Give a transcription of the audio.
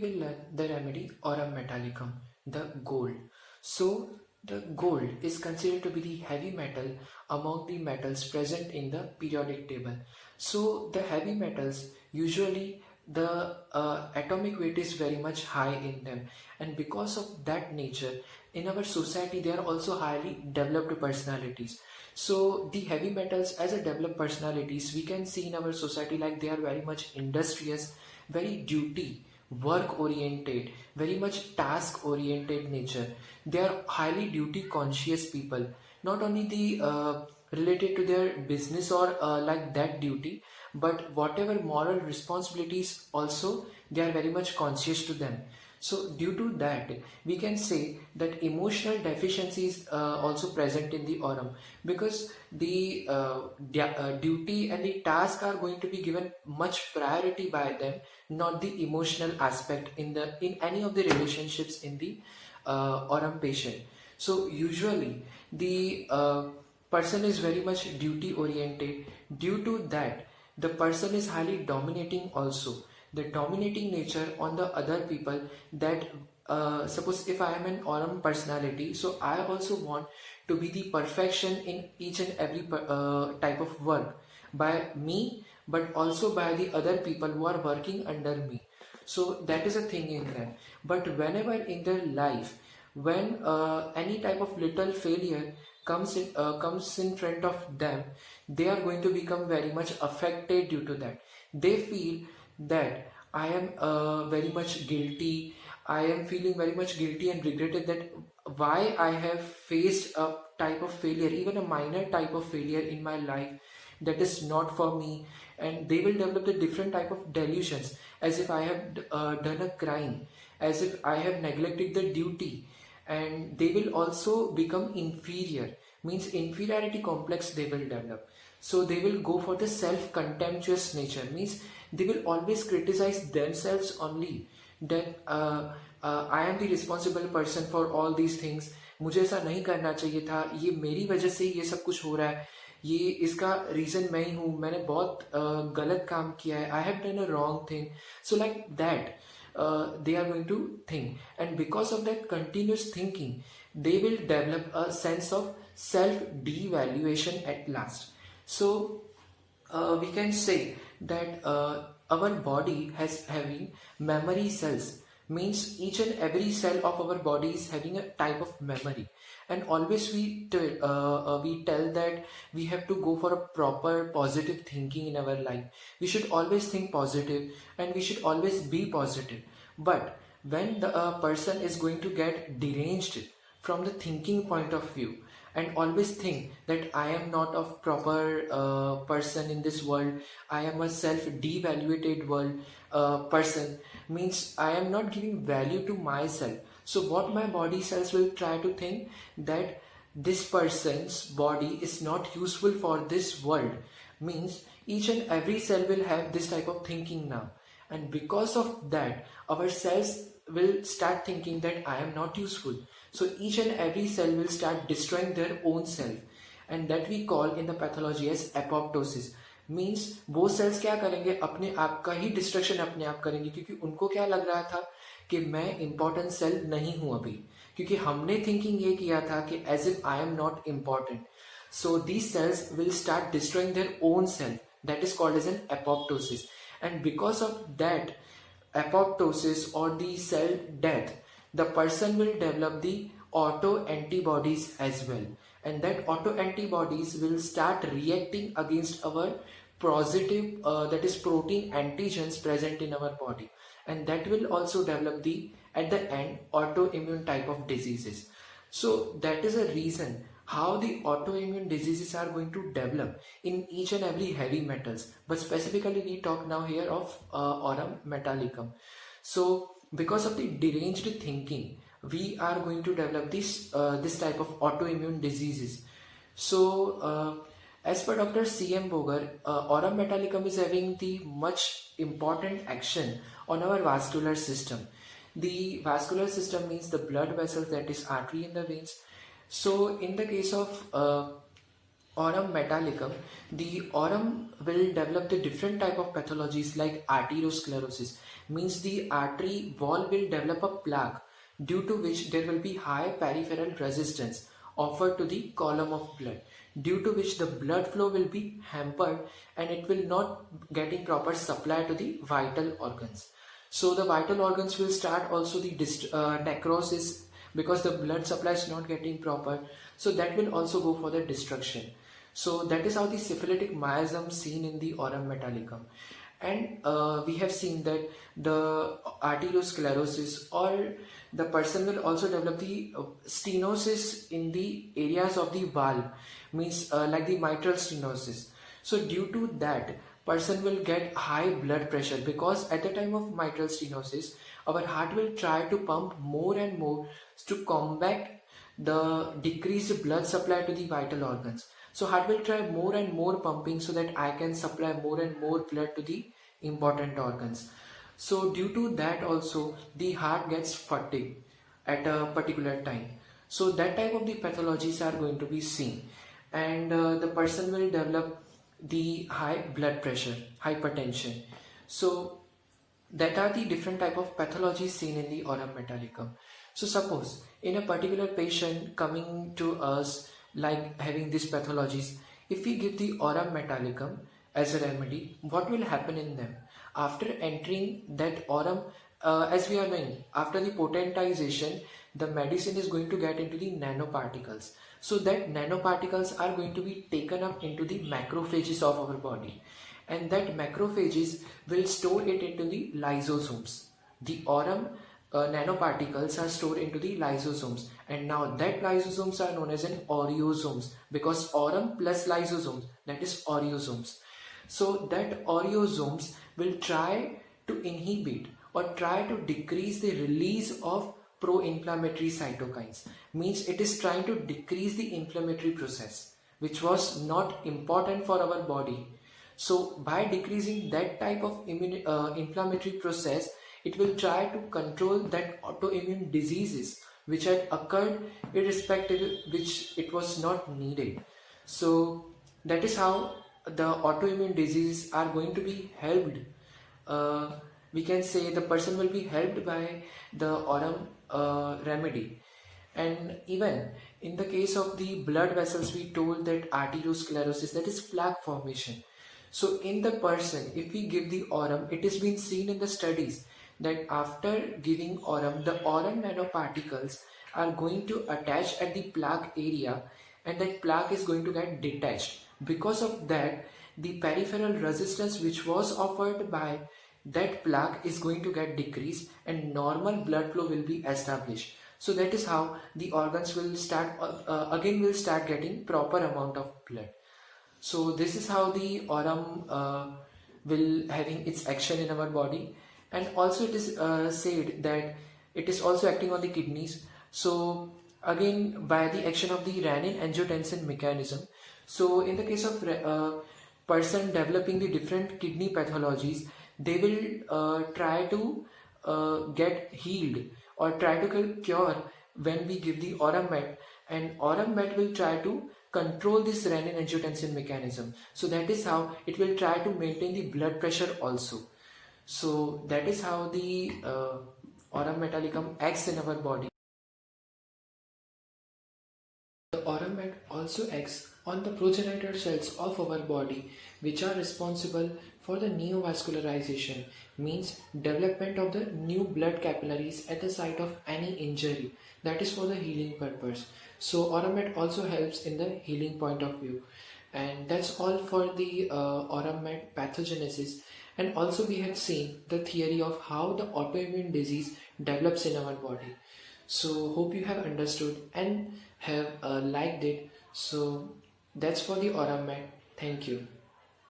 will learn the remedy aurum metallicum, the gold. So the gold is considered to be the heavy metal among the metals present in the periodic table. So the heavy metals usually the atomic weight is very much high in them, and because of that nature in our society they are also highly developed personalities. So the heavy metals as a developed personalities we can see in our society, like they are very much industrious, very duty work oriented, very much task oriented nature. They are highly duty conscious people, not only the related to their business or like that duty, but whatever moral responsibilities also they are very much conscious to them. So due to that we can say that emotional deficiency is also present in the aurum, because the duty and the task are going to be given much priority by them, not the emotional aspect in any of the relationships in the aurum patient. So usually the person is very much duty oriented. Due to that the person is highly dominating also, the dominating nature on the other people, that suppose if I am an aurum personality, so I also want to be the perfection in each and every type of work by me, but also by the other people who are working under me. So that is a thing in them. But whenever in their life, when any type of little failure comes in front of them, they are going to become very much affected. Due to that they feel that I am very much guilty. I am feeling very much guilty and regretted that why I have faced a type of failure, even a minor type of failure in my life, that is not for me. And they will develop the different type of delusions, as if I have done a crime, as if I have neglected the duty. And they will also become inferior, means inferiority complex they will develop. So they will go for the self contemptuous nature, means they will always criticize themselves only, that I am the responsible person for all these things, मुझे ऐसा नहीं करना चाहिए था, ये मेरी वजह से ये सब कुछ हो रहा है, ये इसका रीजन मैं ही हूँ, मैंने बहुत गलत काम किया है, I have done a wrong thing. So like that they are going to think, and because of that continuous thinking they will develop a sense of self devaluation at last. So we can say that our body has having memory cells, means each and every cell of our body is having a type of memory, and always we tell that we have to go for a proper positive thinking in our life. We should always think positive and we should always be positive. But when the person is going to get deranged from the thinking point of view and always think that I am not a proper person in this world, I am a self-devaluated world person, means I am not giving value to myself. So what my body cells will try to think, that this person's body is not useful for this world, means each and every cell will have this type of thinking now. And because of that our cells will start thinking that I am not useful. So each and every cell will start destroying their own self, and that we call in the pathology as apoptosis. Means वो sales क्या करेंगे, अपने आप का ही destruction अपने आप करेंगे, क्योंकि उनको क्या लग रहा था कि मैं इंपॉर्टेंट सेल नहीं हूं अभी, क्योंकि हमने थिंकिंग ये किया था कि as if I am not important. So these cells will start destroying their own self, that is called as an apoptosis. And because of that apoptosis or the cell death, the person will develop the auto antibodies as well, and that auto antibodies will start reacting against our positive that is protein antigens present in our body, and that will also develop the at the end autoimmune type of diseases. So that is a reason how the autoimmune diseases are going to develop in each and every heavy metals, but specifically we talk now here of aurum metallicum. So because of the deranged thinking we are going to develop this type of autoimmune diseases. So as per Dr. C.M. Boger, aurum metallicum is having the much important action on our vascular system. The vascular system means the blood vessels, that is artery in the veins. So in the case of aurum metallicum, the aurum will develop the different type of pathologies like arteriosclerosis, means the artery wall will develop a plaque due to which there will be high peripheral resistance offered to the column of blood, due to which the blood flow will be hampered and it will not getting proper supply to the vital organs. So the vital organs will start also the necrosis because the blood supply is not getting proper, so that will also go for the destruction. So that is how the syphilitic miasm seen in the aurum metallicum. And we have seen that the arteriosclerosis, or the person will also develop the stenosis in the areas of the valve, means like the mitral stenosis. So due to that, person will get high blood pressure, because at the time of mitral stenosis our heart will try to pump more and more to combat the decreased blood supply to the vital organs. So heart will try more and more pumping so that I can supply more and more blood to the important organs. So due to that also the heart gets fatigued at a particular time. So that type of the pathologies are going to be seen, and the person will develop the high blood pressure, hypertension. So that are the different type of pathologies seen in the aurum metallicum. So suppose in a particular patient coming to us like having these pathologies, if we give the aurum metallicum as a remedy, what will happen in them? After entering that aurum, as we are knowing, after the potentization, the medicine is going to get into the nanoparticles. So that nanoparticles are going to be taken up into the macrophages of our body, and that macrophages will store it into the lysosomes. The aurum nanoparticles are stored into the lysosomes, and now that lysosomes are known as an oreosomes, because aurum plus lysosomes, that is oreosomes. So that oreosomes will try to inhibit or try to decrease the release of pro-inflammatory cytokines, means it is trying to decrease the inflammatory process which was not important for our body. So by decreasing that type of inflammatory process, it will try to control that autoimmune diseases which had occurred irrespective, which it was not needed. So that is how the autoimmune diseases are going to be helped. We can say the person will be helped by the aurum remedy. And even in the case of the blood vessels, we told that arteriosclerosis, that is plaque formation. So in the person, if we give the aurum, it has been seen in the studies that after giving aurum, the aurum nanoparticles are going to attach at the plaque area, and that plaque is going to get detached. Because of that, the peripheral resistance which was offered by that plaque is going to get decreased, and normal blood flow will be established. So that is how the organs will start will start getting proper amount of blood. So this is how the aurum will having its action in our body. And also it is said that it is also acting on the kidneys. So again, by the action of the renin-angiotensin mechanism. So in the case of person developing the different kidney pathologies, they will try to get healed or try to cure when we give the aurum met, and aurum met will try to control this renin-angiotensin mechanism. So that is how it will try to maintain the blood pressure also. So that is how the aurum metallicum acts in our body. The aurum met also acts on the progenitor cells of our body, which are responsible for the neovascularization, means development of the new blood capillaries at the site of any injury, that is for the healing purpose. So aurum met also helps in the healing point of view. And that's all for the aurum met pathogenesis. And also we had seen the theory of how the autoimmune disease develops in our body. So hope you have understood and have liked it. So that's for the aurum met. Thank you.